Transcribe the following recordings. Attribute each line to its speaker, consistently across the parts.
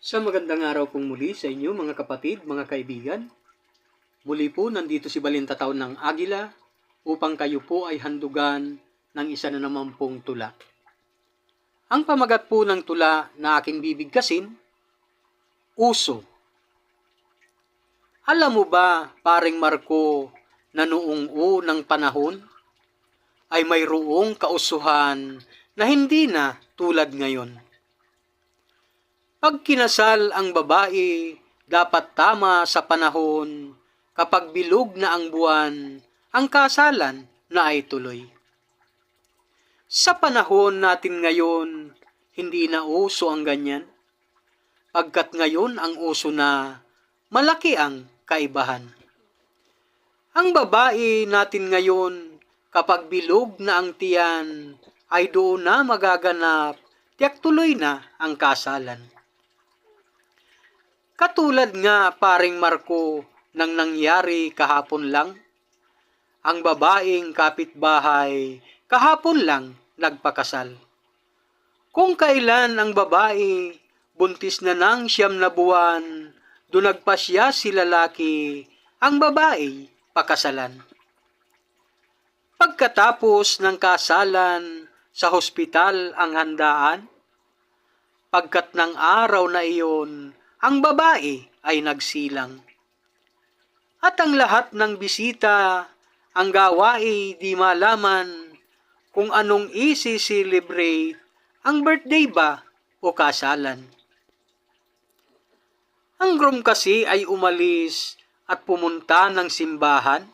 Speaker 1: Sa magandang araw pong muli sa inyo mga kapatid, mga kaibigan. Muli po nandito si Balintataw ng Agila upang kayo po ay handugan ng isa na naman pong tula. Ang pamagat po ng tula na aking bibigkasin, Uso. Alam mo ba, paring Marco, na noong unang panahon ay mayroong kausuhan na hindi na tulad ngayon. Pag kinasal ang babae, dapat tama sa panahon, kapag bilog na ang buwan, ang kasalan na ay tuloy. Sa panahon natin ngayon, hindi na uso ang ganyan. Pagkat ngayon ang uso na, malaki ang kaibahan. Ang babae natin ngayon, kapag bilog na ang tiyan, ay doon na magaganap, tiyak tuloy na ang kasalan. Katulad nga paring Marco nang nangyari kahapon lang, ang babaeng kapitbahay kahapon lang nagpakasal. Kung kailan ang babae buntis na ng 9 na buwan, doon nagpasya si lalaki, ang babae pakasalan. Pagkatapos ng kasalan, sa hospital ang handaan, pagkat ng araw na iyon, ang babae ay nagsilang. At ang lahat ng bisita, ang gawain di malaman kung anong isi-celebrate, ang birthday ba o kasalan. Ang groom kasi ay umalis at pumunta ng simbahan.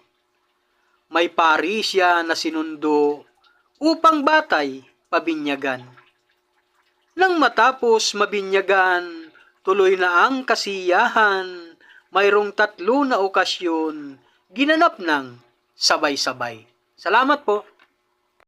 Speaker 1: May pari siya na sinundo upang batay pabinyagan. Nang matapos mabinyagan, tuloy na ang kasiyahan, mayroong 3 na okasyon, ginanap ng sabay-sabay. Salamat po.